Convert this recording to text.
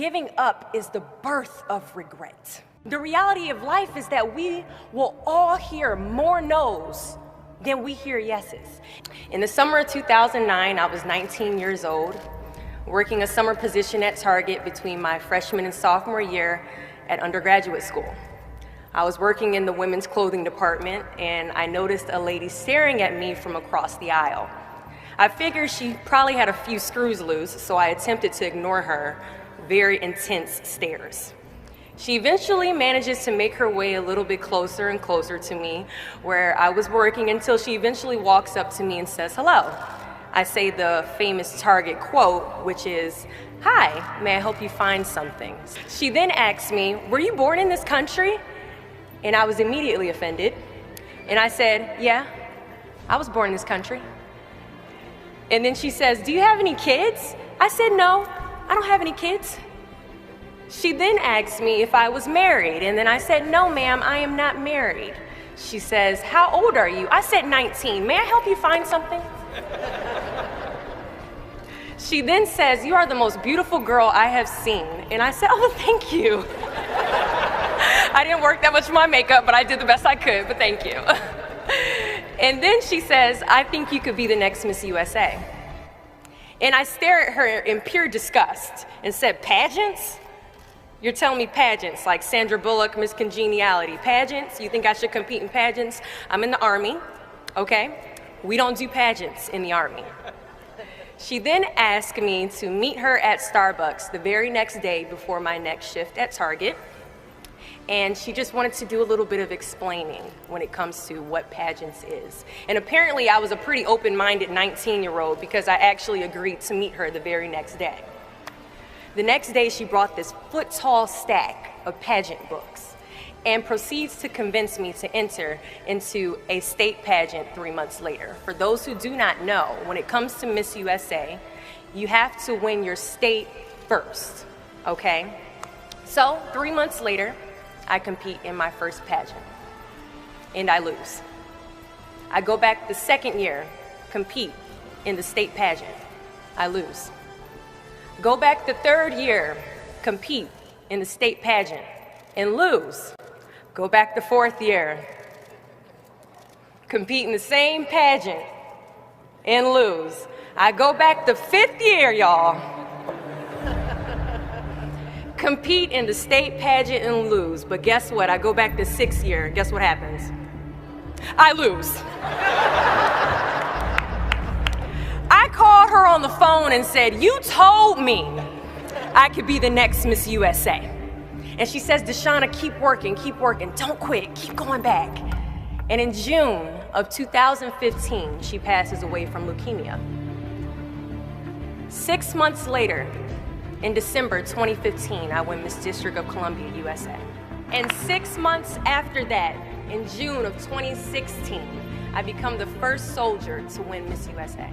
giving up is the birth of regret. The reality of life is that we will all hear more no's than we hear yeses. In the summer of 2009, I was 19 years old, working a summer position at Target between my freshman and sophomore year at undergraduate school. I was working in the women's clothing department, and I noticed a lady staring at me from across the aisle. I figured she probably had a few screws loose, so I attempted to ignore her very intense stares. She eventually manages to make her way a little bit closer and closer to me where I was working until she eventually walks up to me and says hello. I say the famous Target quote, which is, "Hi, may I help you find something?" She then asks me, "Were you born in this country?" And I was immediately offended. And I said, "Yeah, I was born in this country." And then she says, "Do you have any kids?" I said, "No, I don't have any kids." She then asked me if I was married, and then I said, "No, ma'am, I am not married." She says, "How old are you?" I said, 19. "May I help you find something?" She then says, "You are the most beautiful girl I have seen." And I said, "Oh, thank you." I didn't work that much on my makeup, but I did the best I could, but thank you. And then she says, "I think you could be the next Miss USA." And I stare at her in pure disgust and said, "Pageants? You're telling me pageants, like Sandra Bullock, Miss Congeniality. Pageants? You think I should compete in pageants? I'm in the Army, okay? We don't do pageants in the Army." She then asked me to meet her at Starbucks the very next day before my next shift at Target. And she just wanted to do a little bit of explaining when it comes to what pageants is. And apparently I was a pretty open-minded 19-year-old because I actually agreed to meet her the very next day. The next day, she brought this foot-tall stack of pageant books and proceeds to convince me to enter into a state pageant 3 months later. For those who do not know, when it comes to Miss USA, you have to win your state first, okay? So 3 months later, I compete in my first pageant, and I lose. I go back the second year, compete in the state pageant. I lose. Go back the third year, compete in the state pageant, and lose. Go back the fourth year, compete in the same pageant, and lose. I go back the fifth year, y'all, compete in the state pageant and lose. But guess what? I go back the sixth year, and guess what happens? I lose. I called her on the phone and said, "You told me I could be the next Miss USA." And she says, "Deshauna, keep working, don't quit, keep going back." And in June of 2015, she passes away from leukemia. 6 months later, in December 2015, I win Miss District of Columbia, USA. And 6 months after that, in June of 2016, I become the first soldier to win Miss USA.